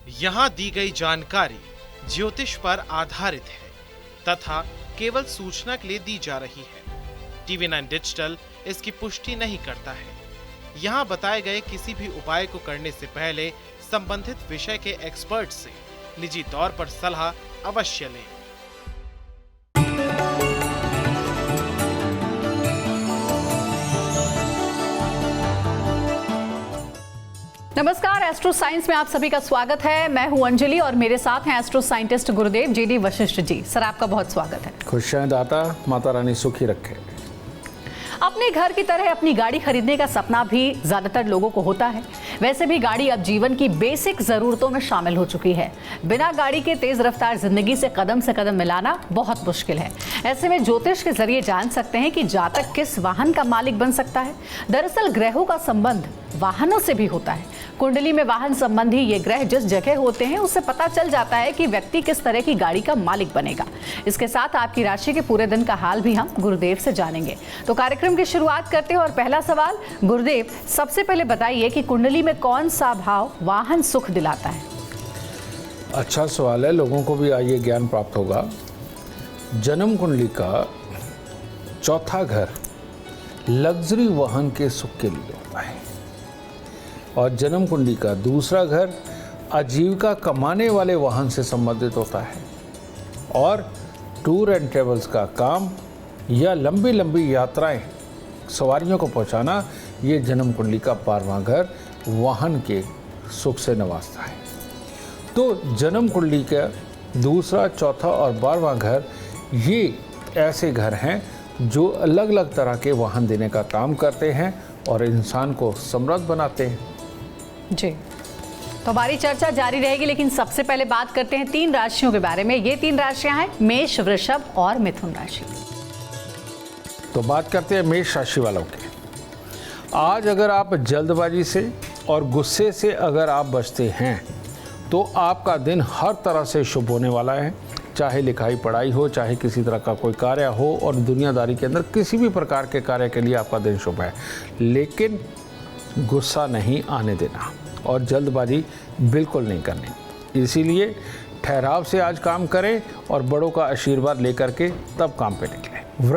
यहाँ दी गई जानकारी ज्योतिष पर आधारित है तथा केवल सूचना के लिए दी जा रही है। TV9 डिजिटल इसकी पुष्टि नहीं करता है। यहाँ बताए गए किसी भी उपाय को करने से पहले संबंधित विषय के एक्सपर्ट से निजी तौर पर सलाह अवश्य लें। नमस्कार, एस्ट्रो साइंस में आप सभी का स्वागत है। मैं हूं अंजलि और मेरे साथ हैं एस्ट्रो साइंटिस्ट गुरुदेव JD वशिष्ठ जी। सर, आपका बहुत स्वागत है। खुश रहें दाता, माता रानी सुखी रखे। अपने घर की तरह अपनी गाड़ी खरीदने का सपना भी ज्यादातर लोगों को होता है। वैसे भी गाड़ी अब जीवन की बेसिक जरूरतों में शामिल हो चुकी है। बिना गाड़ी के तेज रफ्तार जिंदगी से कदम मिलाना बहुत मुश्किल है। ऐसे में ज्योतिष के जरिए जान सकते हैं कि जातक किस वाहन का मालिक बन सकता है। दरअसल ग्रहों का संबंध वाहनों से भी होता है। कुंडली में वाहन संबंधी ये ग्रह जिस जगह होते हैं उससे पता चल जाता है कि व्यक्ति किस तरह की गाड़ी का मालिक बनेगा। इसके साथ आपकी राशि के पूरे दिन का हाल भी हम गुरुदेव से जानेंगे। तो कार्यक्रम की शुरुआत करते हैं और पहला सवाल, गुरुदेव सबसे पहले बताइए कि कुंडली में कौन सा भाव वाहन सुख दिलाता है? अच्छा सवाल है, लोगों को भी आइए ज्ञान प्राप्त होगा। जन्म कुंडली का चौथा घर लग्जरी वाहन के सुख के लिए होता है और जन्म कुंडली का दूसरा घर आजीविका कमाने वाले वाहन से संबंधित होता है और टूर एंड ट्रेवल्स का काम या लंबी लंबी यात्राएं सवारियों को पहुंचाना, ये जन्म कुंडली का 12वां घर वाहन के सुख से नवाजता है। तो जन्म कुंडली का दूसरा, चौथा और 12वां घर ये ऐसे घर हैं जो अलग अलग तरह के वाहन देने का काम करते हैं और इंसान को समृद्ध बनाते हैं। जी, तो हमारी चर्चा जारी रहेगी, लेकिन सबसे पहले बात करते हैं 3 राशियों के बारे में। ये 3 राशियां हैं मेष, वृषभ और मिथुन राशि। तो बात करते हैं मेष राशि वालों की। आज अगर आप जल्दबाजी से और गुस्से से अगर आप बचते हैं तो आपका दिन हर तरह से शुभ होने वाला है। चाहे लिखाई पढ़ाई हो, चाहे किसी तरह का कोई कार्य हो और दुनियादारी के अंदर किसी भी प्रकार के कार्य के लिए आपका दिन शुभ है। लेकिन गुस्सा नहीं आने देना और जल्दबाजी बिल्कुल नहीं करनी। इसीलिए ठहराव से आज काम करें और बड़ों का आशीर्वाद लेकर के तब काम पे निकलें।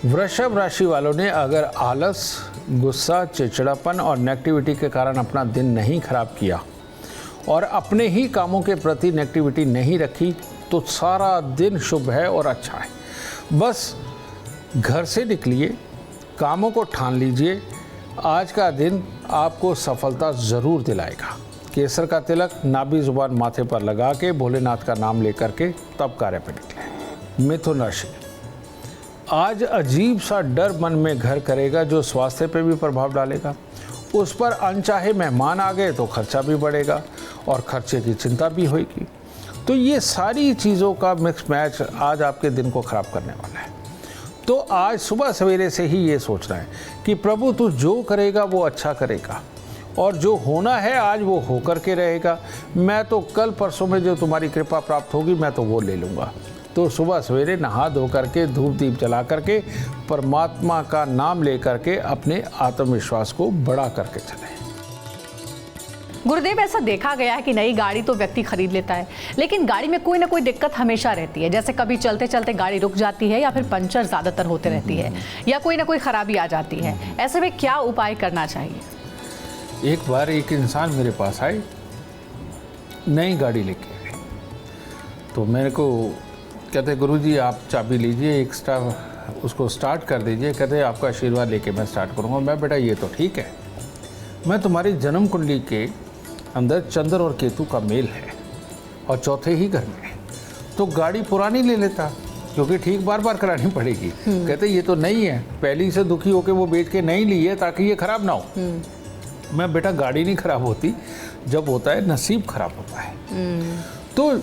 वृषभ राशि वालों ने अगर आलस, गुस्सा, चिड़चिड़ापन और नेगेटिविटी के कारण अपना दिन नहीं खराब किया और अपने ही कामों के प्रति नेगेटिविटी नहीं रखी तो सारा दिन शुभ है और अच्छा है। बस घर से निकलिए, कामों को ठान लीजिए। आज का दिन आपको सफलता ज़रूर दिलाएगा। केसर का तिलक नाभि जुबान माथे पर लगा के भोलेनाथ का नाम लेकर के तब कार्य पर निकलें। मिथुन राशि, आज अजीब सा डर मन में घर करेगा जो स्वास्थ्य पे भी प्रभाव डालेगा। उस पर अनचाहे मेहमान आ गए तो खर्चा भी बढ़ेगा और खर्चे की चिंता भी होगी। तो ये सारी चीज़ों का मिक्स मैच आज आपके दिन को ख़राब करने वाला है। तो आज सुबह सवेरे से ही ये सोचना है कि प्रभु तू जो करेगा वो अच्छा करेगा और जो होना है आज वो होकर के रहेगा। मैं तो कल परसों में जो तुम्हारी कृपा प्राप्त होगी मैं तो वो ले लूँगा। तो सुबह सवेरे नहा धो करके धूप दीप जला करके परमात्मा का नाम ले करके अपने आत्मविश्वास को बढ़ा करके चलें। गुरुदेव, ऐसा देखा गया है कि नई गाड़ी तो व्यक्ति खरीद लेता है, लेकिन गाड़ी में कोई ना कोई दिक्कत हमेशा रहती है। जैसे कभी चलते चलते गाड़ी रुक जाती है या फिर पंचर ज़्यादातर होते रहती है या कोई ना कोई खराबी आ जाती है। ऐसे में क्या उपाय करना चाहिए? एक बार एक इंसान मेरे पास आए, नई गाड़ी लेके आए, तो मेरे को कहते गुरुजी आप चाबी लीजिए, उसको स्टार्ट कर दीजिए। कहते आपका आशीर्वाद लेके मैं स्टार्ट करूँगा। मैं बेटा ये तो ठीक है, मैं तुम्हारी जन्म कुंडली के अंदर चंद्र और केतु का मेल है और चौथे ही घर में है, तो गाड़ी पुरानी ले लेता क्योंकि ठीक बार बार करानी पड़ेगी। कहते ये तो नहीं है, पहली से दुखी होकर वो बेच के नहीं ली है ताकि ये खराब ना हो। मैं बेटा गाड़ी नहीं खराब होती, जब होता है नसीब खराब होता है। तो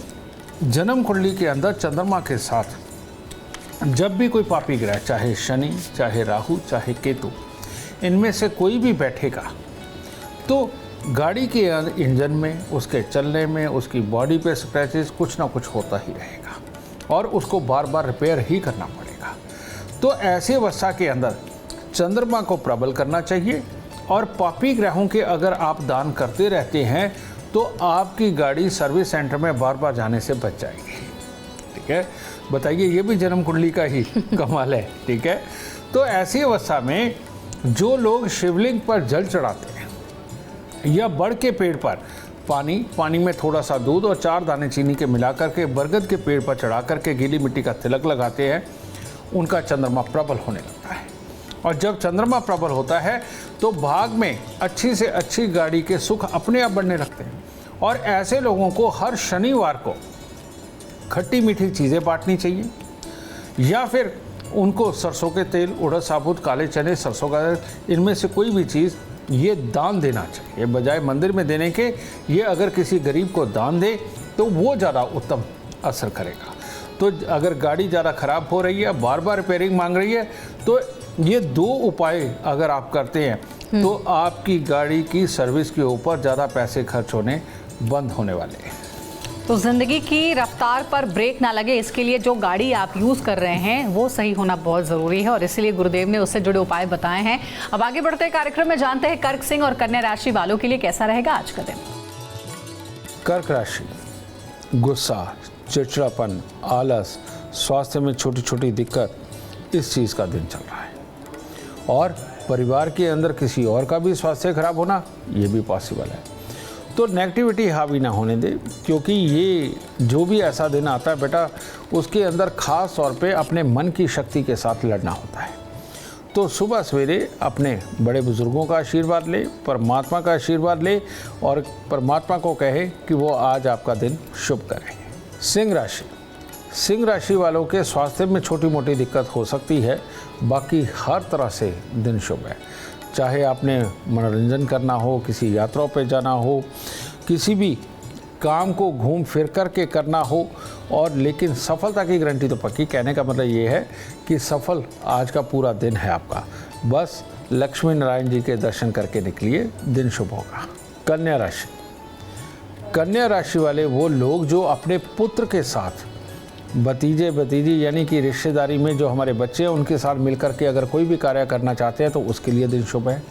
जन्म कुंडली के अंदर चंद्रमा के साथ जब भी कोई पापी ग्रह, चाहे शनि, चाहे राहु, चाहे केतु, इनमें से कोई भी बैठेगा तो गाड़ी के इंजन में, उसके चलने में, उसकी बॉडी पे स्क्रैचेस कुछ ना कुछ होता ही रहेगा और उसको बार बार रिपेयर ही करना पड़ेगा। तो ऐसे अवस्था के अंदर चंद्रमा को प्रबल करना चाहिए और पापी ग्रहों के अगर आप दान करते रहते हैं तो आपकी गाड़ी सर्विस सेंटर में बार बार जाने से बच जाएगी। ठीक है, बताइए, ये भी जन्म कुंडली का ही कमाल है। ठीक है, तो ऐसी अवस्था में जो लोग शिवलिंग पर जल चढ़ाते हैं या बड़ के पेड़ पर पानी में थोड़ा सा दूध और 4 दाने चीनी के मिलाकर के बरगद के पेड़ पर चढ़ा करके गीली मिट्टी का तिलक लगाते हैं, उनका चंद्रमा प्रबल होने लगता है। और जब चंद्रमा प्रबल होता है तो भाग में अच्छी से अच्छी गाड़ी के सुख अपने आप बढ़ने लगते हैं। और ऐसे लोगों को हर शनिवार को खट्टी मीठी चीज़ें बांटनी चाहिए, या फिर उनको सरसों के तेल, उड़द साबुत, काले चने, सरसों का तेल, इनमें से कोई भी चीज़ ये दान देना चाहिए बजाय मंदिर में देने के। ये अगर किसी गरीब को दान दे तो वो ज़्यादा उत्तम असर करेगा। तो अगर गाड़ी ज़्यादा ख़राब हो रही है, बार बार रिपेयरिंग मांग रही है, तो ये 2 उपाय अगर आप करते हैं तो आपकी गाड़ी की सर्विस के ऊपर ज़्यादा पैसे खर्च होने बंद होने वाले हैं। तो जिंदगी की रफ्तार पर ब्रेक ना लगे, इसके लिए जो गाड़ी आप यूज़ कर रहे हैं वो सही होना बहुत ज़रूरी है, और इसीलिए गुरुदेव ने उससे जुड़े उपाय बताए हैं। अब आगे बढ़ते हैं कार्यक्रम में, जानते हैं कर्क सिंह और कन्या राशि वालों के लिए कैसा रहेगा आज का दिन। कर्क राशि, गुस्सा, चिड़चिड़ापन, आलस, स्वास्थ्य में छोटी छोटी दिक्कत, इस चीज़ का दिन चल रहा है। और परिवार के अंदर किसी और का भी स्वास्थ्य खराब होना, ये भी पॉसिबल है। तो नेगेटिविटी हावी ना होने दे, क्योंकि ये जो भी ऐसा दिन आता है बेटा, उसके अंदर ख़ास तौर पे अपने मन की शक्ति के साथ लड़ना होता है। तो सुबह सवेरे अपने बड़े बुजुर्गों का आशीर्वाद ले, परमात्मा का आशीर्वाद ले, और परमात्मा को कहे कि वो आज आपका दिन शुभ करे। सिंह राशि, सिंह राशि वालों के स्वास्थ्य में छोटी मोटी दिक्कत हो सकती है, बाकी हर तरह से दिन शुभ है। चाहे आपने मनोरंजन करना हो, किसी यात्रा पे जाना हो, किसी भी काम को घूम फिर कर के करना हो, और लेकिन सफलता की गारंटी तो पक्की। कहने का मतलब ये है कि सफल आज का पूरा दिन है आपका। बस लक्ष्मी नारायण जी के दर्शन करके निकलिए, दिन शुभ होगा। कन्या राशि, कन्या राशि वाले वो लोग जो अपने पुत्र के साथ, भतीजे भतीजी यानी कि रिश्तेदारी में जो हमारे बच्चे हैं, उनके साथ मिलकर के अगर कोई भी कार्य करना चाहते हैं तो उसके लिए दिन शुभ है।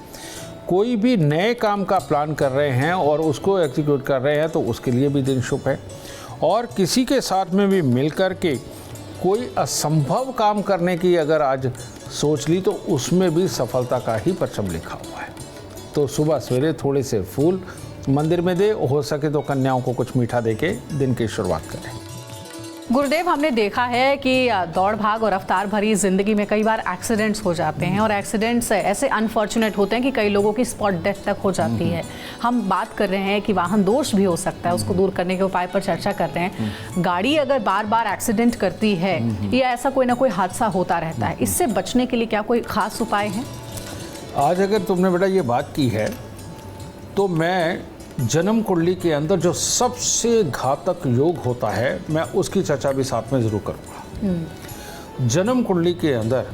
कोई भी नए काम का प्लान कर रहे हैं और उसको एग्जीक्यूट कर रहे हैं तो उसके लिए भी दिन शुभ है। और किसी के साथ में भी मिलकर के कोई असंभव काम करने की अगर आज सोच ली तो उसमें भी सफलता का ही परचम लिखा हुआ है। तो सुबह सवेरे थोड़े से फूल मंदिर में दे, हो सके तो कन्याओं को कुछ मीठा दे के दिन की शुरुआत करें। गुरुदेव, हमने देखा है कि दौड़ भाग और रफ्तार भरी जिंदगी में कई बार एक्सीडेंट्स हो जाते हैं, और एक्सीडेंट्स ऐसे अनफॉर्चुनेट होते हैं कि कई लोगों की स्पॉट डेथ तक हो जाती है। हम बात कर रहे हैं कि वाहन दोष भी हो सकता है, उसको दूर करने के उपाय पर चर्चा कर रहे हैं। गाड़ी अगर बार बार एक्सीडेंट करती है या ऐसा कोई ना कोई हादसा होता रहता है, इससे बचने के लिए क्या कोई खास उपाय है? आज अगर तुमने बेटा ये बात की है तो मैं जन्म कुंडली के अंदर जो सबसे घातक योग होता है, मैं उसकी चर्चा भी साथ में ज़रूर करूँगा। जन्म कुंडली के अंदर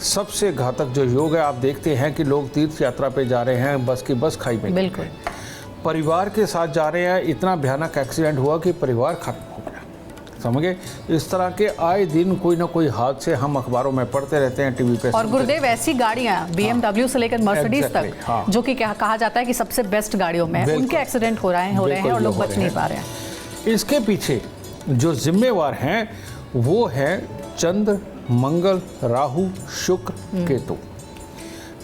सबसे घातक जो योग है, आप देखते हैं कि लोग तीर्थ यात्रा पे जा रहे हैं, बस की बस खाई में, बिल्कुल परिवार के साथ जा रहे हैं, इतना भयानक एक्सीडेंट हुआ कि परिवार खत्म हो गया। समझे, इस तरह के आए दिन कोई ना कोई हादसे हम अखबारों में पढ़ते रहते हैं, टीवी पे। और गुरुदेव, ऐसी गाड़ियां BMW से लेकर मर्सिडीज तक, जो कि कहा जाता है कि सबसे बेस्ट गाड़ियों में, उनके एक्सीडेंट हो रहे हैं और लोग बच नहीं पा रहे हैं। इसके पीछे जो जिम्मेवार हैं वो है चंद्र, मंगल, राहु, शुक्र, केतु,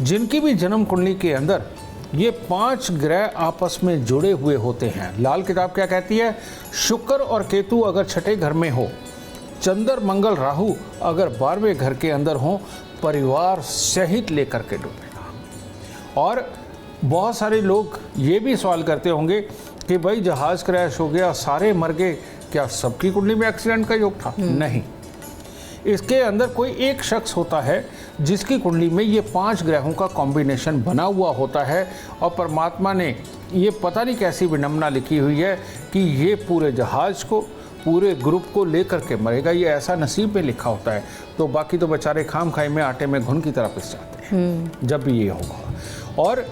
जिनकी भी जन्म कुंडली के अंदर ये 5 ग्रह आपस में जुड़े हुए होते हैं। लाल किताब क्या कहती है? शुक्र और केतु अगर छठे घर में हो, चंद्र, मंगल, राहु अगर 12वें घर के अंदर हो, परिवार सहित लेकर के डूबेगा। और बहुत सारे लोग ये भी सवाल करते होंगे कि भाई जहाज क्रैश हो गया, सारे मर गए, क्या सबकी कुंडली में एक्सीडेंट का योग था? नहीं, इसके अंदर कोई एक शख्स होता है जिसकी कुंडली में ये 5 ग्रहों का कॉम्बिनेशन बना हुआ होता है, और परमात्मा ने ये पता नहीं कैसी विडंबना लिखी हुई है कि ये पूरे जहाज को, पूरे ग्रुप को लेकर के मरेगा। ये ऐसा नसीब में लिखा होता है। तो बाकी तो बेचारे खाम खाई में आटे में घुन की तरह पिस जाते हैं जब भी ये होगा। और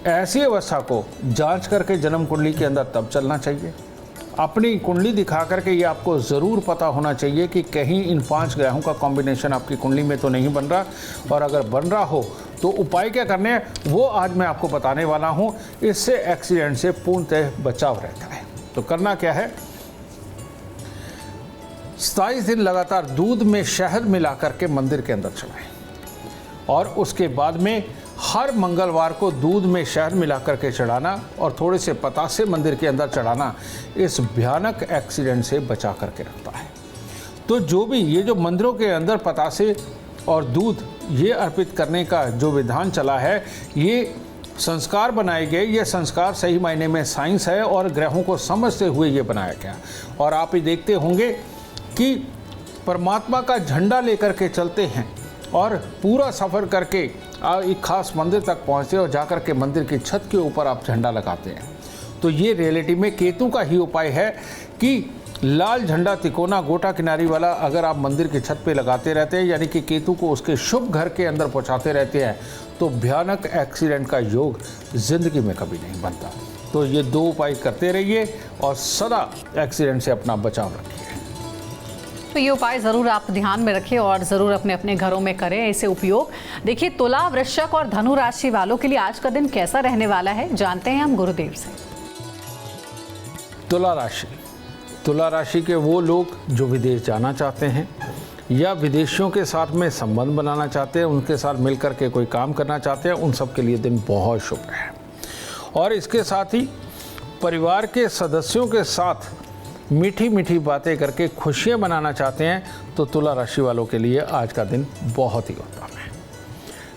ऐसी अवस्था को जांच करके जन्म कुंडली के अंदर तब चलना चाहिए। अपनी कुंडली दिखा करके ये आपको ज़रूर पता होना चाहिए कि कहीं इन 5 ग्रहों का कॉम्बिनेशन आपकी कुंडली में तो नहीं बन रहा, और अगर बन रहा हो तो उपाय क्या करने हैं वो आज मैं आपको बताने वाला हूँ। इससे एक्सीडेंट से पूर्णतः बचाव रहता है। तो करना क्या है, 27 दिन लगातार दूध में शहद मिला करके मंदिर के अंदर चढ़ाएं और उसके बाद में हर मंगलवार को दूध में शहद मिला करके चढ़ाना और थोड़े से पतासे मंदिर के अंदर चढ़ाना इस भयानक एक्सीडेंट से बचा करके रखता है। तो जो भी ये जो मंदिरों के अंदर पतासे और दूध ये अर्पित करने का जो विधान चला है, ये संस्कार बनाए गए, ये संस्कार सही मायने में साइंस है और ग्रहों को समझते हुए ये बनाया गया। और आप ये देखते होंगे कि परमात्मा का झंडा लेकर के चलते हैं और पूरा सफ़र करके एक खास मंदिर तक पहुँचते और जाकर के मंदिर की छत के ऊपर आप झंडा लगाते हैं। तो ये रियलिटी में केतु का ही उपाय है कि लाल झंडा तिकोना गोटा किनारी वाला अगर आप मंदिर की छत पे लगाते रहते हैं, यानी कि केतु को उसके शुभ घर के अंदर पहुंचाते रहते हैं, तो भयानक एक्सीडेंट का योग जिंदगी में कभी नहीं बनता। तो ये 2 उपाय करते रहिए और सदा एक्सीडेंट से अपना बचाव रखिए। तो ये उपाय ज़रूर आप ध्यान में रखें और ज़रूर अपने अपने घरों में करें इसे उपयोग। देखिए, तुला, वृश्चिक और धनु राशि वालों के लिए आज का दिन कैसा रहने वाला है, जानते हैं हम गुरुदेव से। तुला राशि, तुला राशि के वो लोग जो विदेश जाना चाहते हैं या विदेशियों के साथ में संबंध बनाना चाहते हैं, उनके साथ मिलकर के कोई काम करना चाहते हैं, उन सब के लिए दिन बहुत शुभ है। और इसके साथ ही परिवार के सदस्यों के साथ मीठी मीठी बातें करके खुशियां मनाना चाहते हैं, तो तुला राशि वालों के लिए आज का दिन बहुत ही उत्तम है।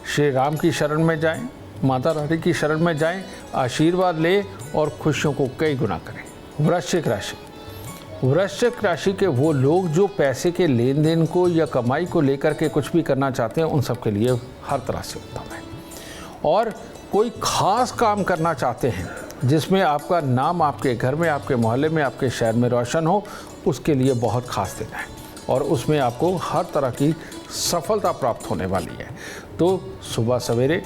श्री राम की शरण में जाएं, माता रानी की शरण में जाएं, आशीर्वाद लें और खुशियों को कई गुना करें। वृश्चिक राशि, वृश्चिक राशि के वो लोग जो पैसे के लेन देन को या कमाई को लेकर के कुछ भी करना चाहते हैं, उन सब के लिए हर तरह से उत्तम है। और कोई खास काम करना चाहते हैं जिसमें आपका नाम आपके घर में, आपके मोहल्ले में, आपके शहर में रोशन हो, उसके लिए बहुत खास दिन है और उसमें आपको हर तरह की सफलता प्राप्त होने वाली है। तो सुबह सवेरे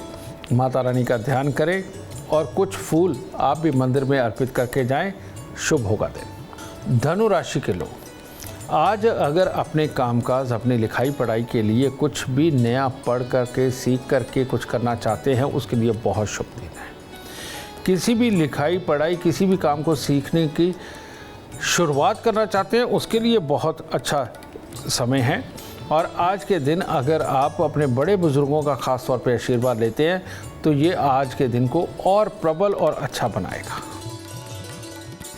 माता रानी का ध्यान करें और कुछ फूल आप भी मंदिर में अर्पित करके जाएं, शुभ होगा दिन। धनु राशि के लोग आज अगर अपने कामकाज, अपनी लिखाई पढ़ाई के लिए कुछ भी नया पढ़ करके, सीख करके कुछ करना चाहते हैं, उसके लिए बहुत शुभ दिन है। किसी भी लिखाई पढ़ाई, किसी भी काम को सीखने की शुरुआत करना चाहते हैं, उसके लिए बहुत अच्छा समय है। और आज के दिन अगर आप अपने बड़े बुजुर्गों का खास तौर पे आशीर्वाद लेते हैं, तो ये आज के दिन को और प्रबल और अच्छा बनाएगा।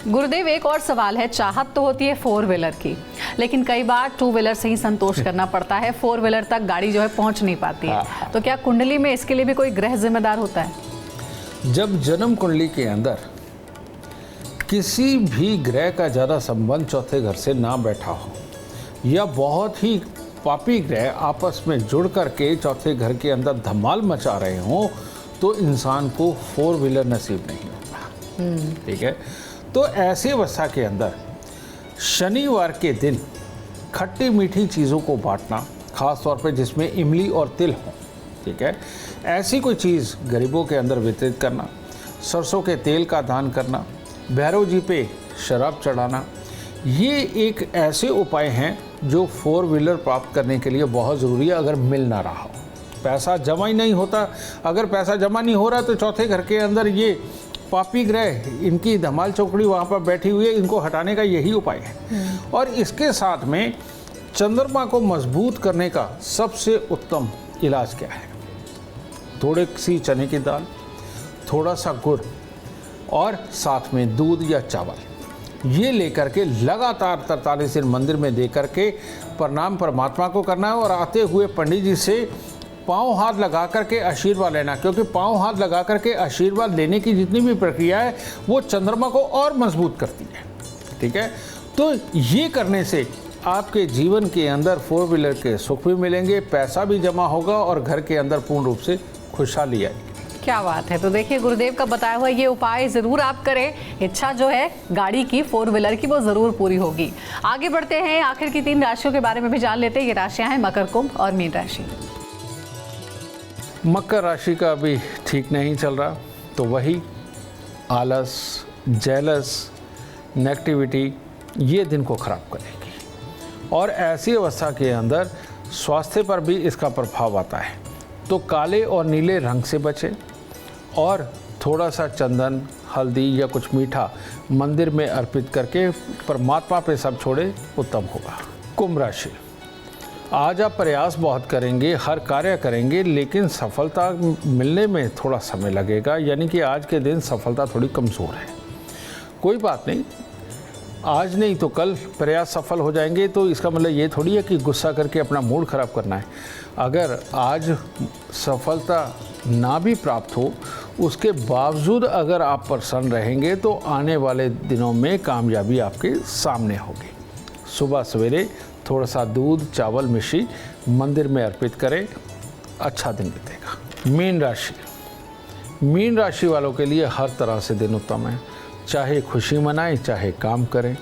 गुरुदेव, एक और सवाल है। चाहत तो होती है 4 व्हीलर की, लेकिन कई बार 2 व्हीलर से ही संतोष करना पड़ता है, 4 व्हीलर तक गाड़ी जो है पहुंच नहीं पाती है। तो क्या कुंडली में इसके लिए भी कोई ग्रह जिम्मेदार होता है? जब जन्म कुंडली के अंदर किसी भी ग्रह का ज़्यादा संबंध चौथे घर से ना बैठा हो या बहुत ही पापी ग्रह आपस में जुड़ करके चौथे घर के अंदर धमाल मचा रहे हों, तो इंसान को 4 व्हीलर नसीब नहीं होता। ठीक है, तो ऐसी अवस्था के अंदर शनिवार के दिन खट्टी मीठी चीज़ों को बांटना, खास तौर पे जिसमें इमली और तिल हो, ठीक है, ऐसी कोई चीज़ गरीबों के अंदर वितरित करना, सरसों के तेल का दान करना, भैरव जी पे शराब चढ़ाना, ये एक ऐसे उपाय हैं जो 4 व्हीलर प्राप्त करने के लिए बहुत ज़रूरी है। अगर मिल ना रहा हो, पैसा जमा ही नहीं होता, अगर पैसा जमा नहीं हो रहा तो चौथे घर के अंदर ये पापी ग्रह, इनकी धमाल चौकड़ी वहाँ पर बैठी हुई है, इनको हटाने का यही उपाय है। और इसके साथ में चंद्रमा को मजबूत करने का सबसे उत्तम इलाज क्या है? थोड़ी सी चने की दाल, थोड़ा सा गुड़ और साथ में दूध या चावल, ये लेकर के लगातार 43 दिन मंदिर में दे करके प्रणाम परमात्मा को करना है और आते हुए पंडित जी से पाँव हाथ लगा करके आशीर्वाद लेना, क्योंकि पाँव हाथ लगा करके आशीर्वाद लेने की जितनी भी प्रक्रिया है वो चंद्रमा को और मजबूत करती है। ठीक है, तो ये करने से आपके जीवन के अंदर 4 व्हीलर के सुख भी मिलेंगे, पैसा भी जमा होगा और घर के अंदर पूर्ण रूप से खुशहाली आएगी। क्या बात है। तो देखिए, गुरुदेव का बताया हुआ ये उपाय जरूर आप करें, इच्छा जो है गाड़ी की 4 व्हीलर की वो जरूर पूरी होगी। आगे बढ़ते हैं, आखिर की 3 राशियों के बारे में भी जान लेते हैं। ये राशियां हैं मकर, कुंभ और मीन राशि। मकर राशि का अभी ठीक नहीं चल रहा, तो वही आलस, जेलस, नेगेटिविटी ये दिन को खराब करेगी और ऐसी अवस्था के अंदर स्वास्थ्य पर भी इसका प्रभाव आता है। तो काले और नीले रंग से बचें और थोड़ा सा चंदन, हल्दी या कुछ मीठा मंदिर में अर्पित करके परमात्मा पे सब छोड़े, उत्तम होगा। कुंभ राशि, आज आप प्रयास बहुत करेंगे, हर कार्य करेंगे, लेकिन सफलता मिलने में थोड़ा समय लगेगा, यानी कि आज के दिन सफलता थोड़ी कमज़ोर है। कोई बात नहीं, आज नहीं तो कल प्रयास सफल हो जाएंगे। तो इसका मतलब ये थोड़ी है कि गुस्सा करके अपना मूड ख़राब करना है। अगर आज सफलता ना भी प्राप्त हो, उसके बावजूद अगर आप प्रसन्न रहेंगे तो आने वाले दिनों में कामयाबी आपके सामने होगी। सुबह सवेरे थोड़ा सा दूध, चावल, मिश्री मंदिर में अर्पित करें, अच्छा दिन बीतेगा। मीन राशि वालों के लिए हर तरह से दिन उत्तम है। चाहे खुशी मनाएं, चाहे काम करें,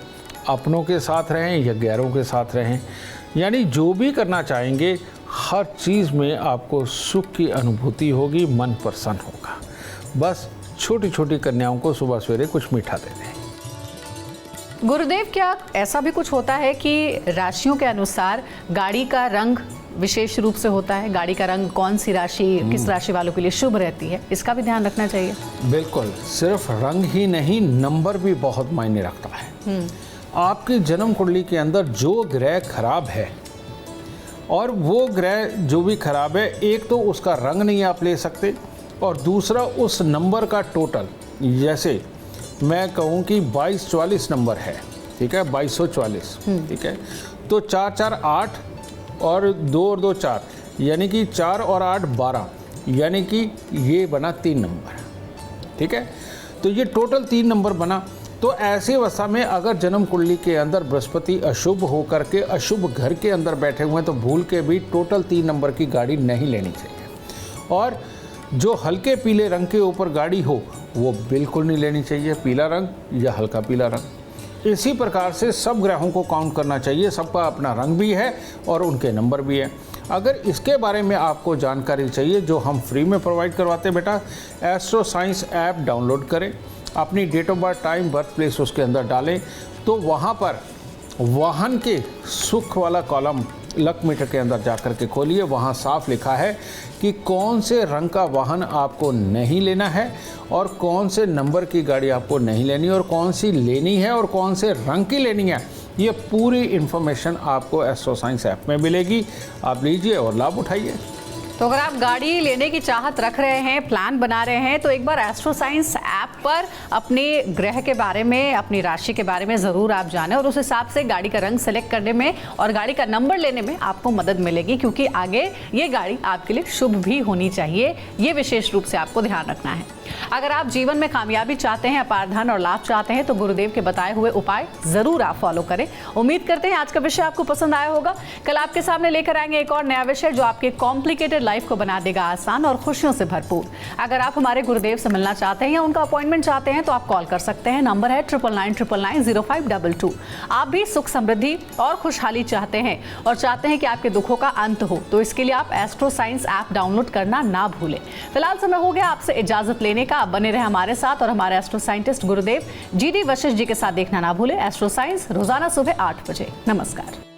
अपनों के साथ रहें या गैरों के साथ रहें, यानी जो भी करना चाहेंगे हर चीज़ में आपको सुख की अनुभूति होगी, मन प्रसन्न होगा। बस छोटी छोटी कन्याओं को सुबह सवेरे कुछ मीठा दे दें। गुरुदेव, क्या ऐसा भी कुछ होता है कि राशियों के अनुसार गाड़ी का रंग विशेष रूप से होता है? गाड़ी का रंग कौन सी राशि, किस राशि वालों के लिए शुभ रहती है, इसका भी ध्यान रखना चाहिए? बिल्कुल, सिर्फ रंग ही नहीं, नंबर भी बहुत मायने रखता है। आपकी जन्म कुंडली के अंदर जो ग्रह खराब है और वो ग्रह जो भी खराब है, एक तो उसका रंग नहीं आप ले सकते और दूसरा उस नंबर का टोटल। जैसे मैं कहूँ कि 2244 नंबर है, ठीक है, 2244, ठीक है, तो 4 4 8 और 2 और 2 4, यानी कि 4 और 8 12, यानी कि ये बना 3 नंबर, ठीक है। तो ये टोटल 3 नंबर बना। तो ऐसी अवस्था में अगर जन्म कुंडली के अंदर बृहस्पति अशुभ होकर के अशुभ घर के अंदर बैठे हुए हैं तो भूल के भी टोटल 3 नंबर की गाड़ी नहीं लेनी चाहिए। और जो हल्के पीले रंग के ऊपर गाड़ी हो वो बिल्कुल नहीं लेनी चाहिए, पीला रंग या हल्का पीला रंग। इसी प्रकार से सब ग्रहों को काउंट करना चाहिए, सबका अपना रंग भी है और उनके नंबर भी है। अगर इसके बारे में आपको जानकारी चाहिए जो हम फ्री में प्रोवाइड करवाते हैं बेटा, एस्ट्रो साइंस ऐप डाउनलोड करें, अपनी date of birth, time, birth place उसके अंदर डालें, तो वहाँ पर वाहन के सुख वाला कॉलम लक मीटर के अंदर जाकर के खोलिए, वहाँ साफ लिखा है कि कौन से रंग का वाहन आपको नहीं लेना है और कौन से नंबर की गाड़ी आपको नहीं लेनी और कौन सी लेनी है और कौन से रंग की लेनी है। ये पूरी इन्फॉर्मेशन आपको एस्ट्रो साइंस ऐप में मिलेगी, आप लीजिए और लाभ उठाइए। तो अगर आप गाड़ी लेने की चाहत रख रहे हैं, प्लान बना रहे हैं, तो एक बार एस्ट्रो साइंस ऐप पर अपने ग्रह के बारे में, अपनी राशि के बारे में ज़रूर आप जानें और उस हिसाब से गाड़ी का रंग सेलेक्ट करने में और गाड़ी का नंबर लेने में आपको मदद मिलेगी, क्योंकि आगे ये गाड़ी आपके लिए शुभ भी होनी चाहिए। ये विशेष रूप से आपको ध्यान रखना है। अगर आप जीवन में कामयाबी चाहते हैं, अपार धन और लाभ चाहते हैं, तो गुरुदेव के बताए हुए उपाय जरूर आप फॉलो करें। उम्मीद करते हैं आज का विषय आपको पसंद आया होगा। कल आपके सामने लेकर आएंगे एक और नया विषय जो आपके कॉम्प्लिकेटेड लाइफ को बना देगा आसान और खुशियों से भरपूर। अगर आप हमारे गुरुदेव से मिलना चाहते हैं या उनका अपॉइंटमेंट चाहते हैं तो आप कॉल कर सकते हैं। नंबर है 9999900522। आप भी सुख, समृद्धि और खुशहाली चाहते हैं और चाहते हैं कि आपके दुखों का अंत हो, तो इसके लिए आप एस्ट्रो साइंस ऐप डाउनलोड करना ना भूलें। फिलहाल समय हो गया आपसे इजाजत लेने का। आप बने रहे हमारे साथ और हमारे एस्ट्रो साइंटिस्ट गुरुदेव GD वशिष्ठ जी के साथ देखना ना भूलें एस्ट्रो साइंस रोजाना सुबह 8 बजे। नमस्कार।